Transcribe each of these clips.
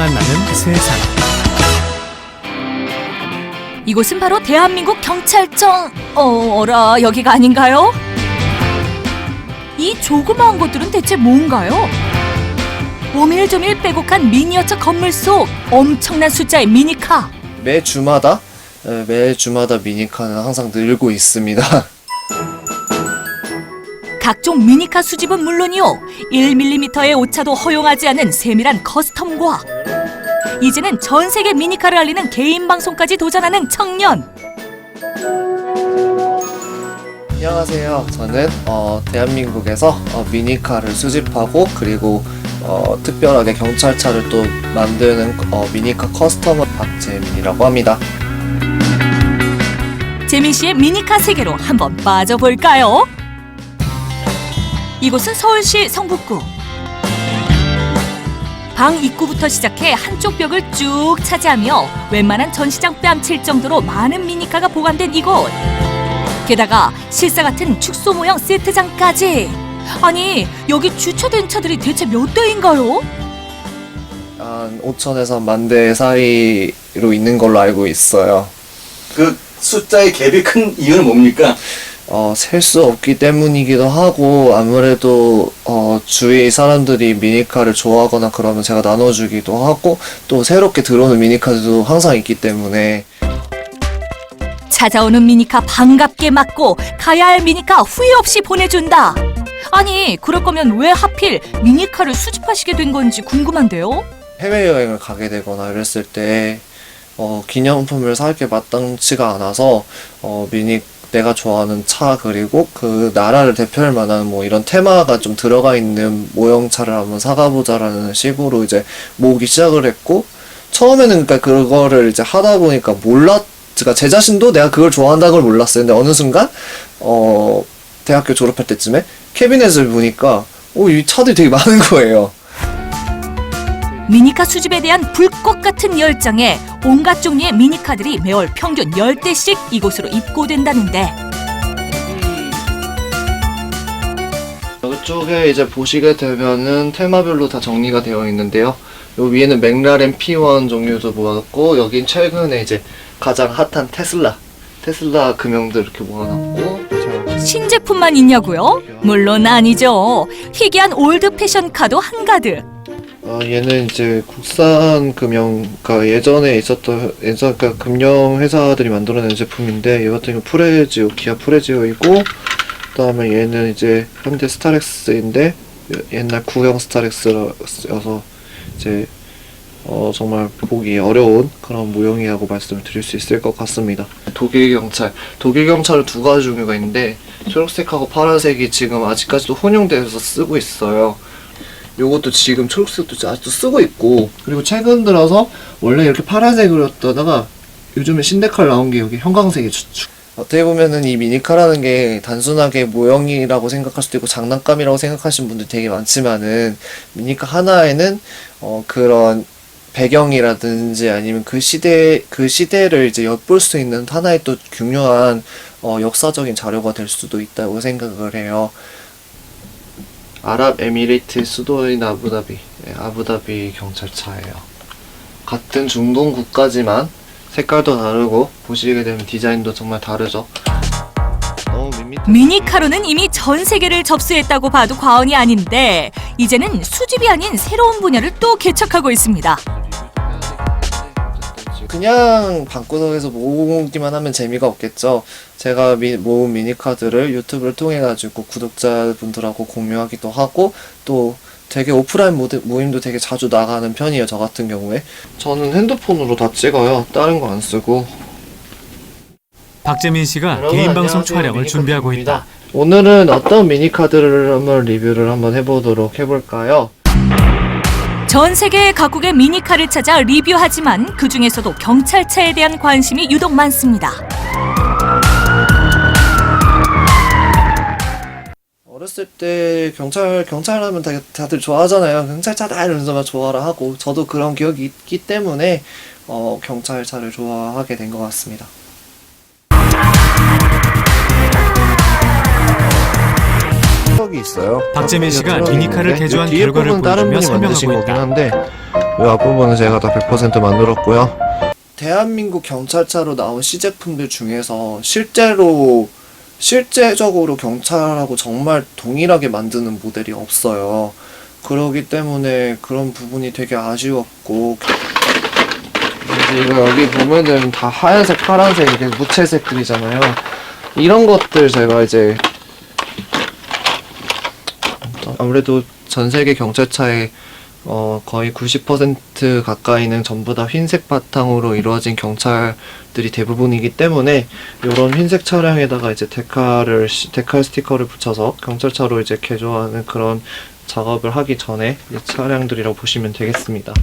만나는 세상. 이곳은 바로 대한민국 경찰청. 어라, 여기가 아닌가요? 이 조그마한 것들은 대체 뭔가요? 오밀조밀 빼곡한 미니어처 건물 속 엄청난 숫자의 미니카. 매주마다 미니카는 항상 늘고 있습니다. 각종 미니카 수집은 물론이요, 1mm의 오차도 허용하지 않는 세밀한 커스텀과 이제는 전 세계 미니카를 알리는 개인 방송까지 도전하는 청년. 안녕하세요. 저는 대한민국에서 미니카를 수집하고 그리고 특별하게 경찰차를 또 만드는 미니카 커스터머 박재민이라고 합니다. 재민 씨의 미니카 세계로 한번 빠져볼까요? 이곳은 서울시 성북구. 방 입구부터 시작해 한쪽 벽을 쭉 차지하며 웬만한 전시장 뺨칠 정도로 많은 미니카가 보관된 이곳. 게다가 실사 같은 축소 모형 세트장까지. 아니, 여기 주차된 차들이 대체 몇 대인가요? 한 5천에서 10,000대 사이로 있는 걸로 알고 있어요. 그 숫자의 갭이 큰 이유는 뭡니까? 셀 수 없기 때문이기도 하고, 아무래도 주위 사람들이 미니카를 좋아하거나 그러면 제가 나눠주기도 하고, 또 새롭게 들어오는 미니카들도 항상 있기 때문에. 찾아오는 미니카 반갑게 맞고 가야 할 미니카 후회 없이 보내준다. 아니, 그럴 거면 왜 하필 미니카를 수집하시게 된 건지 궁금한데요? 해외여행을 가게 되거나 이랬을 때 기념품을 살 게 마땅치가 않아서 내가 좋아하는 차, 그리고 그 나라를 대표할 만한 뭐 이런 테마가 좀 들어가 있는 모형차를 한번 사가보자라는 식으로 이제 모으기 시작을 했고, 처음에는 그러니까 그거를 이제 하다 보니까 그러니까 제 자신도 내가 그걸 좋아한다는 걸 몰랐어요. 근데 어느 순간 대학교 졸업할 때쯤에 캐비넷을 보니까 이 차들이 되게 많은 거예요. 미니카 수집에 대한 불꽃 같은 열정에 온갖 종류의 미니카들이 매월 평균 10대씩 이곳으로 입고된다는데, 이쪽에 이제 보시게 되면은 테마별로 다 정리가 되어 있는데요. 요 위에는 맥라렌 P1 종류도 모아놨고, 여긴 최근에 이제 가장 핫한 테슬라 금형들 이렇게 모아놨고. 신제품만 있냐고요? 물론 아니죠. 희귀한 올드 패션카도 한가득. 얘는 이제 국산 금형, 그러니까 예전에 그러니까 금형 회사들이 만들어낸 제품인데, 얘 같은 경우 기아 프레지오이고, 그다음에 얘는 이제 현대 스타렉스인데 옛날 구형 스타렉스여서 이제 정말 보기 어려운 그런 모형이라고 말씀을 드릴 수 있을 것 같습니다. 독일 경찰은 두 가지 종류가 있는데, 초록색하고 파란색이 지금 아직까지도 혼용돼서 쓰고 있어요. 요것도 지금 초록색도 아직도 쓰고 있고, 그리고 최근 들어서 원래 이렇게 파란색이었다가 요즘에 신데칼 나온 게 여기 형광색이 어떻게 보면은 이 미니카라는 게 단순하게 모형이라고 생각할 수도 있고 장난감이라고 생각하시는 분들 되게 많지만은, 미니카 하나에는 그런 배경이라든지 아니면 그 시대를 이제 엿볼 수 있는 하나의 또 중요한 역사적인 자료가 될 수도 있다고 생각을 해요. 아랍에미리트 수도인 아부다비 경찰차예요. 같은 중동 국가지만 색깔도 다르고 보시게 되면 디자인도 정말 다르죠. 너무 미니카로는 이미 전 세계를 접수했다고 봐도 과언이 아닌데, 이제는 수집이 아닌 새로운 분야를 또 개척하고 있습니다. 그냥 방구석에서 모으기만 하면 재미가 없겠죠. 제가 모은 미니카들을 유튜브를 통해 가지고 구독자분들하고 공유하기도 하고, 또 되게 오프라인 모임도 되게 자주 나가는 편이에요. 저 같은 경우에 저는 핸드폰으로 다 찍어요. 다른 거 안 쓰고. 박재민 씨가 개인 방송 촬영을 준비하고 있다. 오늘은 어떤 미니카들을 한번 리뷰를 한번 해볼까요? 전 세계 각국의 미니카를 찾아 리뷰하지만 그 중에서도 경찰차에 대한 관심이 유독 많습니다. 어렸을 때 경찰하면 다들 좋아하잖아요. 경찰차다 이러면서 막 좋아라 하고, 저도 그런 기억이 있기 때문에 경찰차를 좋아하게 된 것 같습니다. 있어요. 박재민 씨가 미니카를 개조한 결과를 보여주며 설명하고 있다. 한데 이 앞부분은 제가 다 100% 만들었고요. 대한민국 경찰차로 나온 시제품들 중에서 실제적으로 경찰하고 정말 동일하게 만드는 모델이 없어요. 그러기 때문에 그런 부분이 되게 아쉬웠고, 이제 이거 여기 보면은 다 하얀색, 파란색, 이게 무채색들이잖아요. 이런 것들 제가 이제 아무래도 전 세계 경찰차의 거의 90% 가까이는 전부 다 흰색 바탕으로 이루어진 경찰들이 대부분이기 때문에 이런 흰색 차량에다가 이제 데칼 스티커를 붙여서 경찰차로 이제 개조하는 그런 작업을 하기 전에 이 차량들이라고 보시면 되겠습니다.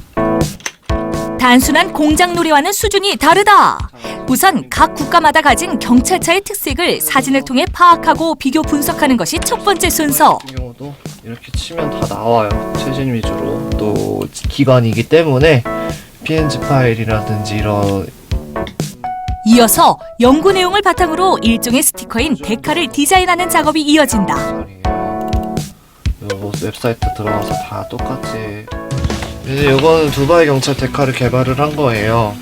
단순한 공장놀이와는 수준이 다르다. 우선 각 국가마다 가진 경찰차의 특색을 사진을 통해 파악하고 비교 분석하는 것이 첫 번째 순서. 같은 경우도 이렇게 치면 다 나와요. 최신 위주로 또 기관이기 때문에 PNG 파일이라든지 이런. 이어서 연구 내용을 바탕으로 일종의 스티커인 데칼을 디자인하는 작업이 이어진다. 요 웹사이트 들어가서 다 똑같이. 이제 이거는 두바이 경찰 데칼을 개발을 한 거예요.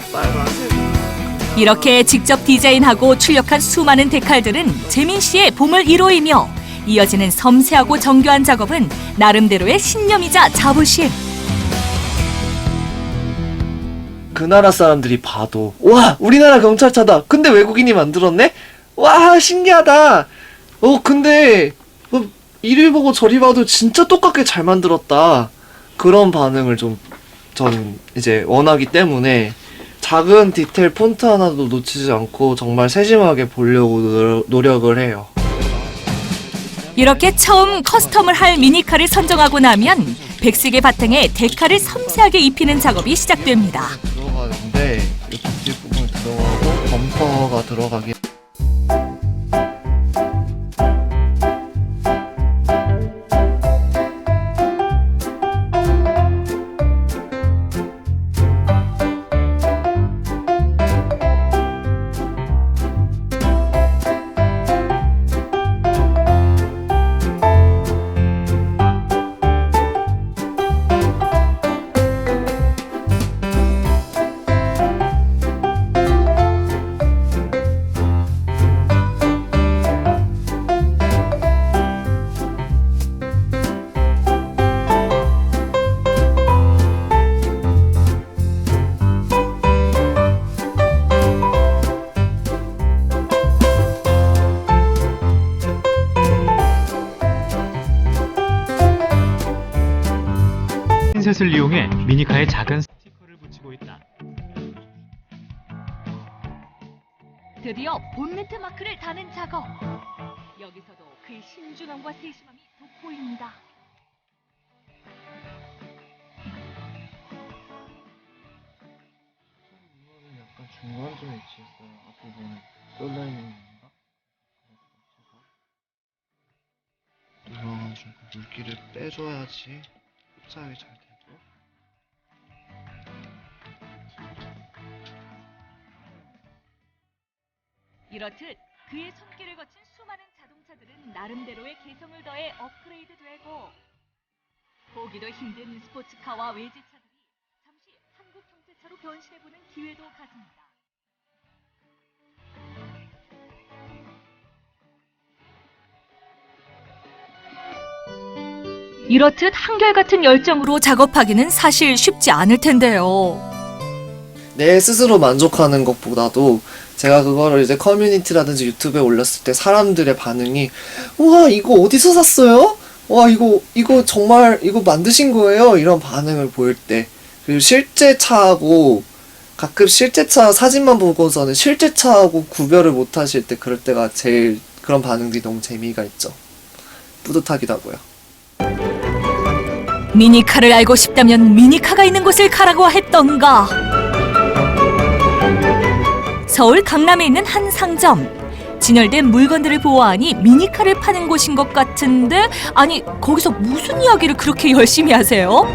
이렇게 직접 디자인하고 출력한 수많은 데칼들은 재민 씨의 보물이로이며 이어지는 섬세하고 정교한 작업은 나름대로의 신념이자 자부심. 그 나라 사람들이 봐도 와 우리나라 경찰차다. 근데 외국인이 만들었네? 와 신기하다. 근데 이리 보고 저리 봐도 진짜 똑같게 잘 만들었다. 그런 반응을 전 이제 원하기 때문에 작은 디테일 폰트 하나도 놓치지 않고 정말 세심하게 보려고 노력을 해요. 이렇게 처음 커스텀을 할 미니카를 선정하고 나면 백색의 바탕에 데칼을 섬세하게 입히는 작업이 시작됩니다. 들어가는데 이 뒷부분이 들어가고 범퍼가 들어가기. 핀셋을 이용해 미니카에 작은 스티커를 붙이고 있다. 드디어 본네트 마크를 다는 작업. 여기서도 그의 신중함과 세심함이 돋보입니다. 이거는 약간 중간쯤에 위치했어요. 앞부분에 쏠라있는 건가? 눌러가지고 물기를 빼줘야지 흡착이 잘 되죠. 이렇듯 그의 손길을 거친 수많은 자동차들은 나름대로의 개성을 더해 업그레이드되고 보기도 힘든 스포츠카와 외제차들이 잠시 한국 경제차로 변신해보는 기회도 가집니다. 이렇듯 한결같은 열정으로 작업하기는 사실 쉽지 않을 텐데요. 내 스스로 만족하는 것보다도 제가 그거를 이제 커뮤니티라든지 유튜브에 올렸을 때 사람들의 반응이 우와 이거 어디서 샀어요? 와 이거 정말 이거 만드신 거예요? 이런 반응을 보일 때, 그리고 실제 차하고 가끔 실제 차 사진만 보고서는 실제 차하고 구별을 못 하실 때, 그럴 때가 제일 그런 반응들이 너무 재미가 있죠. 뿌듯하기도 하고요. 미니카를 알고 싶다면 미니카가 있는 곳을 가라고 했던가. 서울 강남에 있는 한 상점. 진열된 물건들을 보아하니 미니카를 파는 곳인 것 같은데, 아니 거기서 무슨 이야기를 그렇게 열심히 하세요?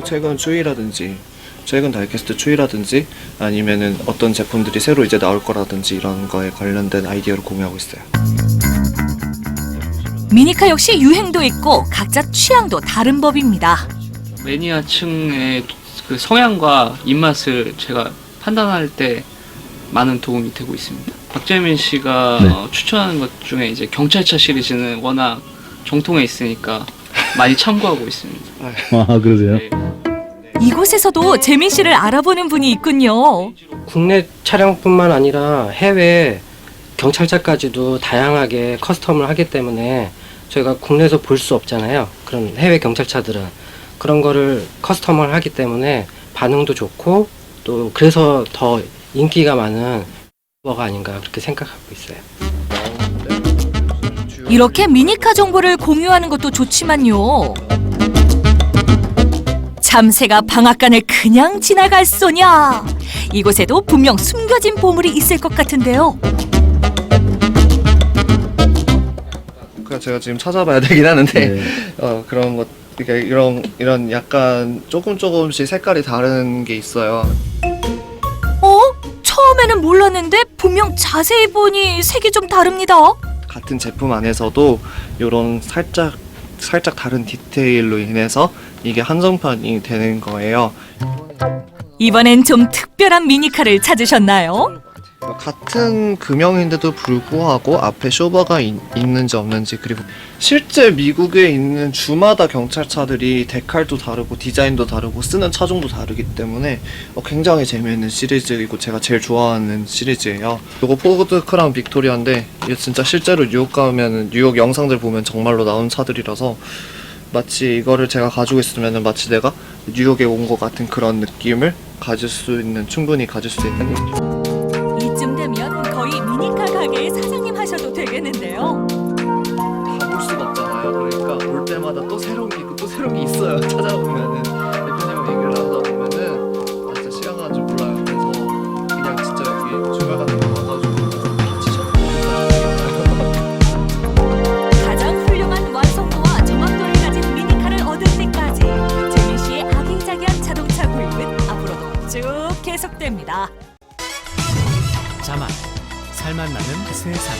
최근 추이라든지 최근 다이캐스트 추이라든지 아니면은 어떤 제품들이 새로 이제 나올 거라든지 이런 거에 관련된 아이디어를 공유하고 있어요. 미니카 역시 유행도 있고 각자 취향도 다른 법입니다. 매니아층의 그 성향과 입맛을 제가 판단할 때 많은 도움이 되고 있습니다. 박재민 씨가 네. 추천하는 것 중에 이제 경찰차 시리즈는 워낙 정통에 있으니까 많이 참고하고 있습니다. 아, 그러세요? 네. 이곳에서도 재민 씨를 알아보는 분이 있군요. 국내 차량뿐만 아니라 해외 경찰차까지도 다양하게 커스텀을 하기 때문에 저희가 국내에서 볼 수 없잖아요. 그런 해외 경찰차들은 그런 거를 커스텀을 하기 때문에 반응도 좋고 또 그래서 더 인기가 많은 유튜버가 아닌가 그렇게 생각하고 있어요. 이렇게 미니카 정보를 공유하는 것도 좋지만요. 참새가 방앗간을 그냥 지나갈 소냐? 이곳에도 분명 숨겨진 보물이 있을 것 같은데요. 그러니까 제가 지금 찾아봐야 되긴 하는데 네. 그런 것 그러니까 이런 약간 조금씩 색깔이 다른 게 있어요. 처음에는 몰랐는데 분명 자세히 보니 색이 좀 다릅니다. 같은 제품 안에서도 이런 살짝 다른 디테일로 인해서 이게 한정판이 되는 거예요. 이번엔 좀 특별한 미니카를 찾으셨나요? 같은 금형인데도 불구하고 앞에 쇼버가 있는지 없는지, 그리고 실제 미국에 있는 주마다 경찰차들이 데칼도 다르고 디자인도 다르고 쓰는 차종도 다르기 때문에 굉장히 재미있는 시리즈이고 제가 제일 좋아하는 시리즈예요. 이거 포드 크라운 빅토리아인데 이게 진짜 실제로 뉴욕 가면은 뉴욕 영상들 보면 정말로 나온 차들이라서 마치 이거를 제가 가지고 있으면 마치 내가 뉴욕에 온 것 같은 그런 느낌을 충분히 가질 수 있는 이쯤 되면 거의 미니카 가게의 사장님 하셔도 되겠는데요. 다 볼 수가 없잖아요. 그러니까 볼 때마다 또 새로운 게 있고 또 새로운 게 있어요. 찾아보면은 대표님 얘기를 하다 보면은 진짜 시간 가는 줄 몰라요. 그래서 그냥 진짜 여기 주말 같은 거 와가지고 같이 셔도 가장 훌륭한 완성도와 정확도를 가진 미니카를 얻을 때까지 재민 씨의 아기자기한 자동차 구입은 앞으로도 쭉 계속됩니다. 자막, 살맛 나는 세상.